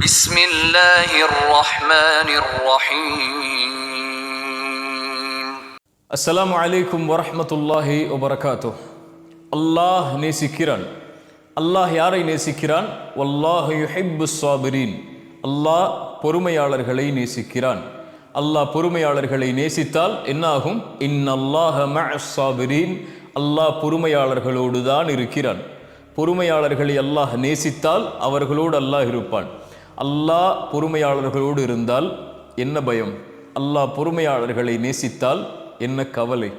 بسم الله الرحمن الرحيم. السلام عليكم ورحمة الله وبركاته. அல்லாஹ் நேசிக்கிறான். அல்லாஹ் யாரை நேசிக்கிறான்? வல்லாஹு யுஹிப்புஸ் ஸாபிரீன். அல்லாஹ் பொறுமையாளர்களை நேசிக்கிறான். அல்லாஹ் பொறுமையாளர்களை நேசித்தால் என்னாகும்? இன்னல்லாஹ மஅஸ் ஸாபிரீன். அல்லாஹ் பொறுமையாளர்களோடு தான் இருக்கிறான். பொறுமையாளர்களை அல்லாஹ் நேசித்தால் அவர்களோடு அல்லாஹ் இருப்பான். அல்லாஹ் பொறுமையாளர்களோடு இருந்தால் என்ன பயம்? அல்லாஹ் பொறுமையாளர்களை நேசித்தால் என்ன கவலை?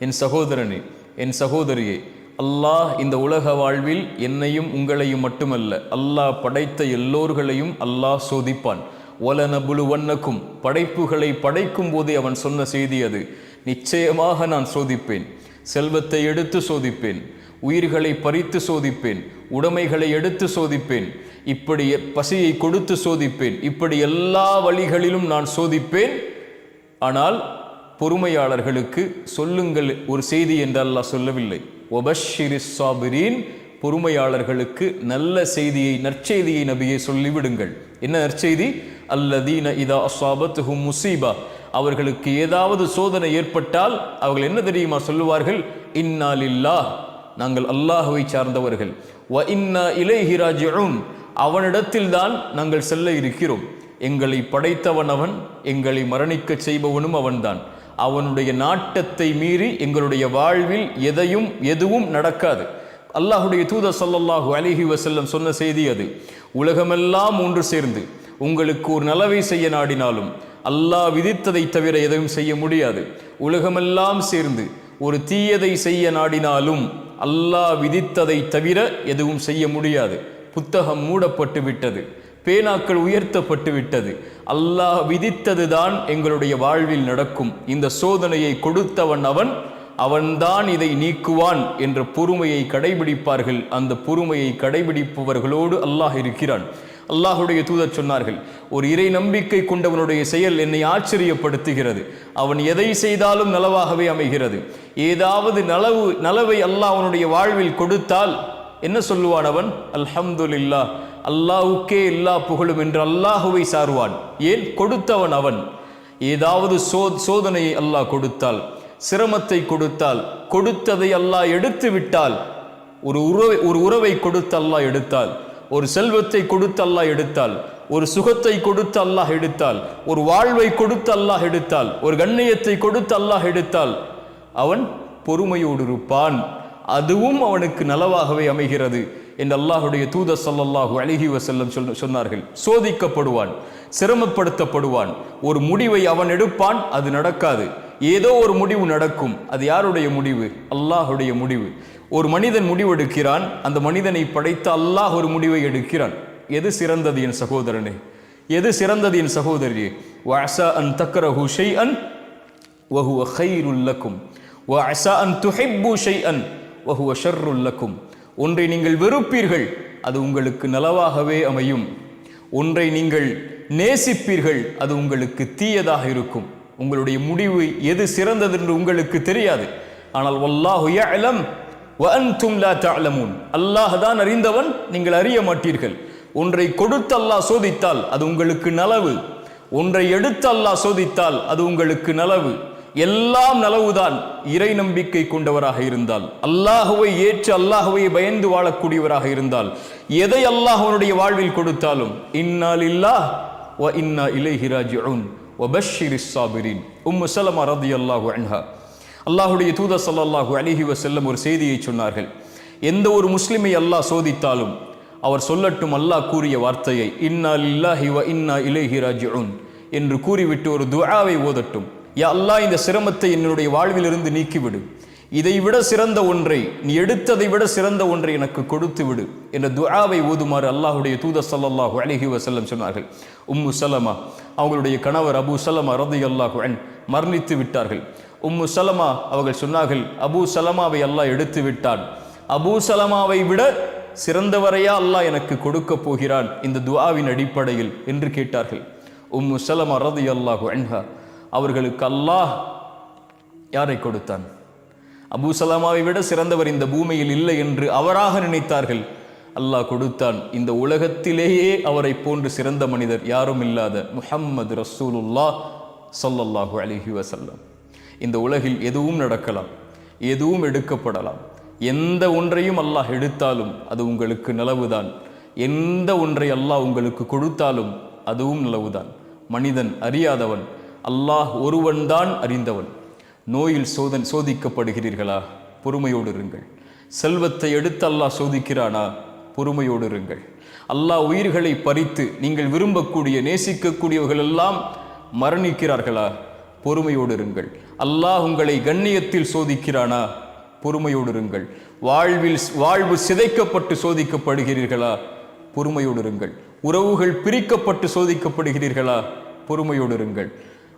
என் சகோதரனே, என் சகோதரியே, அல்லாஹ் இந்த உலக வாழ்வில் என்னையும் உங்களையும் மட்டுமல்ல, அல்லாஹ் படைத்த எல்லோர்களையும் அல்லாஹ் சோதிப்பான். வலனபுலுவன்னக்கும், படைப்புகளை படைக்கும் போதே அவன் சொன்ன செய்தி அது. நிச்சயமாக நான் சோதிப்பேன். செல்வத்தை எடுத்து சோதிப்பேன், உயிர்களை பறித்து சோதிப்பேன், உடைமைகளை எடுத்து சோதிப்பேன், இப்படி பசியை கொடுத்து சோதிப்பேன், இப்படி எல்லா வழிகளிலும் நான் சோதிப்பேன். ஆனால் பொறுமையாளர்களுக்கு சொல்லுங்கள் ஒரு செய்தி என்று அல்லாஹ் சொல்லவில்லை. வபஷ்ஷிரிஸ் ஸாபிரீன், பொறுமையாளர்களுக்கு நல்ல செய்தியை, நற்செய்தியை நபியை சொல்லிவிடுங்கள். என்ன நற்செய்தி? அல்லதீன இதா அஸாபத்துஹும் முஸீபா, அவர்களுக்கு ஏதாவது சோதனை ஏற்பட்டால் அவர்கள் என்ன தெரியுமா சொல்லுவார்கள்? இன்னா லில்லாஹ், நாங்கள் அல்லாஹ்வை சார்ந்தவர்கள். வ இன்னா இலைஹி ராஜிஊன், அவனிடத்தில் தான் நாங்கள் செல்ல இருக்கிறோம். எங்களை படைத்தவன் அவன், எங்களை மரணிக்க செய்பவனும் அவன்தான். அவனுடைய நாட்டத்தை மீறி எங்களுடைய வாழ்வில் எதுவும் நடக்காது. அல்லாஹுடைய தூதர் ஸல்லல்லாஹு அலைஹி வஸல்லம் சொன்ன செய்தி அது. உலகமெல்லாம் ஒன்று சேர்ந்து உங்களுக்கு ஒரு நலவை செய்ய நாடினாலும் அல்லாஹ் விதித்ததை தவிர எதையும் செய்ய முடியாது. உலகமெல்லாம் சேர்ந்து ஒரு தீயதை செய்ய நாடினாலும் அல்லாஹ் விதித்ததை தவிர எதுவும் செய்ய முடியாது. புத்தகம் மூடப்பட்டு விட்டது, பேனாக்கள் உயர்த்தப்பட்டு விட்டது. அல்லாஹ் விதித்தது தான் எங்களுடைய வாழ்வில் நடக்கும். இந்த சோதனையை கொடுத்தவன் அவன்தான் இதை நீக்குவான் என்ற பொறுமையை கடைபிடிப்பார்கள். அந்த பொறுமையை கடைபிடிப்பவர்களோடு அல்லாஹ் இருக்கிறான். அல்லாஹுடைய தூதர் சொன்னார்கள், ஒரு இறை நம்பிக்கை கொண்டவனுடைய செயல் என்னை ஆச்சரியப்படுத்துகிறது. அவன் எதை செய்தாலும் நலவாகவே அமைகிறது. ஏதாவது நலவை அல்லாஹ் அவனுடைய வாழ்வில் கொடுத்தால் என்ன சொல்லுவான் அவன்? அல்ஹம்துலில்லாஹ், அல்லாஹுக்கே எல்லா புகழும் என்று அல்லாஹுவை சாருவான். ஏன்? கொடுத்தவன் அவன். ஏதாவது சோதனையை அல்லாஹ் கொடுத்தால், சிரமத்தை கொடுத்தால், கொடுத்ததை அல்லாஹ் எடுத்து விட்டால், ஒரு உறவை கொடுத்து அல்லாஹ் எடுத்தால், ஒரு செல்வத்தை கொடுத்து அல்லாஹ் எடுத்தால், ஒரு சுகத்தை கொடுத்து அல்லாஹ் எடுத்தால், ஒரு வாழ்வை கொடுத்து அல்லாஹ் எடுத்தால், ஒரு கண்ணியத்தை கொடுத்து அல்லாஹ் எடுத்தால், அவன் பொறுமையோடு இருப்பான். அதுவும் அவனுக்கு நலவாகவே அமைகிறது என்று அல்லாஹுடைய தூதர் ஸல்லல்லாஹு அலைஹி வஸல்லம் சொன்னார்கள். சோதிக்கப்படுவான், சிரமப்படுத்தப்படுவான், ஒரு முடிவை அவன் எடுப்பான், அது நடக்காது. ஏதோ ஒரு முடிவு நடக்கும். அது யாருடைய முடிவு? அல்லாஹுடைய முடிவு. ஒரு மனிதன் முடிவெடுக்கிறான், அந்த மனிதனை படைத்த அல்லாஹ் ஒரு முடிவை எடுக்கிறான். எது சிறந்தது என் சகோதரனே? எது சிறந்தது என் சகோதரியே? வஅஸா அன் தக்ரஹு ஷைஅன் வஹுவ கைருல் லக்கும் வஅஸா அன் துஹிப்பு ஷைஅன் வஹுவ ஷர்ருல் லக்கும். ஒன்றை நீங்கள் வெறுப்பீர்கள், அது உங்களுக்கு நலவாகவே அமையும். ஒன்றை நீங்கள் நேசிப்பீர்கள், அது உங்களுக்கு தீயதாக இருக்கும். உங்களுடைய முடிவு எது சிறந்தது என்று உங்களுக்கு தெரியாது. ஆனால் வல்லாஹு யஅலம் வ அன்தும் லா தஅலமூன், அல்லாஹ் தான் அறிந்தவன், நீங்கள் அறிய மாட்டீர்கள். ஒன்றை கொடுத்து அல்லாஹ் சோதித்தால் அது உங்களுக்கு நலவு. ஒன்றை எடுத்து அல்லாஹ் சோதித்தால் அது உங்களுக்கு நலவு. எல்லாம் நலவுதான் இறை நம்பிக்கை கொண்டவராக இருந்தால், அல்லாஹுவை ஏற்று அல்லாஹுவை பயந்து வாழக்கூடியவராக இருந்தால். எதை அல்லாஹ் அவனுடைய வாழ்வில் கொடுத்தாலும் இன்னா லில்லாஹ் வ இன்னா இலைஹி ராஜிஊன் வபஷ்ஷிரிஸ் ஸாபிரீன். உம்மு ஸலமா ரலியல்லாஹு அன்ஹா, அல்லாஹுடைய தூதர் ஸல்லல்லாஹு அலைஹி வஸல்லம் ஒரு செய்தியை சொன்னார்கள். எந்த ஒரு முஸ்லிமை அல்லாஹ் சோதித்தாலும் அவர் சொல்லட்டும் அல்லாஹ் கூறிய வார்த்தையை, இன்னா லில்லாஹி வ இன்னா இலைஹி ராஜிஊன் என்று கூறிவிட்டு ஒரு துஆவை ஓதட்டும். யா அல்லாஹ், இந்த சிரமத்தை என்னுடைய வாழ்விலிருந்து நீக்கிவிடு. இதை விட சிறந்த ஒன்றை, நீ எடுத்ததை விட சிறந்த ஒன்றை எனக்கு கொடுத்து விடு என்ற துஆவை ஓதுமாறு அல்லாஹுடைய தூதர் ஸல்லல்லாஹு அலைஹி வஸல்லம் சொன்னார்கள். உம்மு ஸலமா, அவங்களுடைய கணவர் அபூ ஸலமா ரலியல்லாஹு அன்ஹு மரணித்து விட்டார்கள். உம்மு ஸலமா அவர்கள் சொன்னார்கள், அபூ ஸலமாவை அல்லாஹ் எடுத்து விட்டான். அபூ ஸலமாவை விட சிறந்தவரையா அல்லாஹ் எனக்கு கொடுக்க போகிறான் இந்த துஆவின் அடிப்படையில் என்று கேட்டார்கள். உம்மு ஸலமா ரலியல்லாஹு அன்ஹா அவர்களுக்கு அல்லாஹ் யாரை கொடுத்தான்? அபூ ஸலமாவை விட சிறந்தவர் இந்த பூமியில் இல்லை என்று அவராக நினைத்தார்கள். அல்லாஹ் கொடுத்தான். இந்த உலகத்திலேயே அவரை போன்று சிறந்த மனிதர் யாரும் இல்லாத முஹம்மது ரசூலுல்லாஹ் ஸல்லல்லாஹு அலைஹி வஸல்லம். இந்த உலகில் எதுவும் நடக்கலாம், எதுவும் எடுக்கப்படலாம். எந்த ஒன்றையும் அல்லாஹ் எடுத்தாலும் அது உங்களுக்கு நலவுதான். எந்த ஒன்றை அல்லாஹ் உங்களுக்கு கொடுத்தாலும் அதுவும் நலவுதான். மனிதன் அறியாதவன், அல்லாஹ் ஒருவன்தான் அறிந்தவன். நோயில் சோதிக்கப்படுகிறீர்களா? பொறுமையோடு இருங்கள். செல்வத்தை எடுத்து அல்லாஹ் சோதிக்கிறானா? பொறுமையோடு இருங்கள். அல்லாஹ் உயிர்களை பறித்து நீங்கள் விரும்பக்கூடிய நேசிக்கக்கூடியவர்கள் எல்லாம் மரணிக்கிறார்களா? பொறுமையோடு இருங்கள். அல்லாஹ் உங்களை கண்ணியத்தில் சோதிக்கிறானா? பொறுமையோடு இருங்கள். வாழ்வு சிதைக்கப்பட்டு சோதிக்கப்படுகிறீர்களா? பொறுமையோடு இருங்கள். உறவுகள் பிரிக்கப்பட்டு சோதிக்கப்படுகிறீர்களா? பொறுமையோடு இருங்கள்.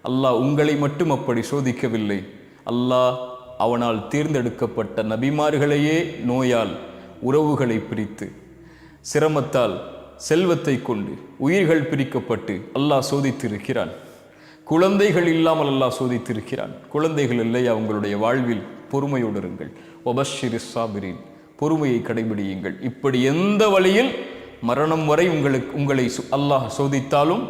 அல்லாஹ் உங்களை மட்டும் அப்படி சோதிக்கவில்லை. அல்லாஹ் அவனால் தேர்ந்தெடுக்கப்பட்ட நபிமார்களையே நோயால், உறவுகளை பிரித்து, சிரமத்தால், செல்வத்தை கொண்டு உயிர்கள் பிரிக்கப்பட்டு அல்லாஹ் சோதித்திருக்கிறான். குழந்தைகள் இல்லாமல் அல்லாஹ் சோதித்திருக்கிறான். குழந்தைகள் இல்லையா உங்களுடைய வாழ்வில்? பொறுமையோடு இருங்கள். வபஷ்ஷிரிஸ் சாபிரீன், பொறுமையை கடைபிடியுங்கள். இப்படி எந்த வழியில் மரணம் வரை உங்களை அல்லாஹ் சோதித்தாலும்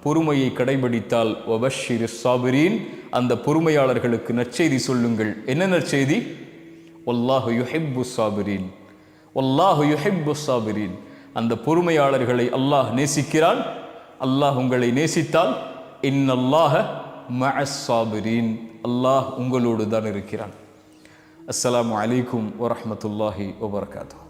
பொறுமையை கடைபிடித்தால் வபஷ்ஷிரிஸ் சாபிரீன், அந்த பொறுமையாளர்களுக்கு நற்செய்தி சொல்லுங்கள். என்ன நற்செய்தி? வல்லாஹு யுஹிப்புஸ் சாபிரீன், வல்லாஹு யுஹிப்புஸ் சாபிரீன். அந்த பொறுமையாளர்களை அல்லாஹ் நேசிக்கிறான். அல்லாஹ் உங்களை நேசித்தால் இன்னல்லாஹ மஅஸ் சாபிரீன், அல்லாஹ் உங்களோடு தான் இருக்கிறான். அஸ்ஸலாமு அலைக்கும் வரஹ்மத்துல்லாஹி வபரகாத்துஹு.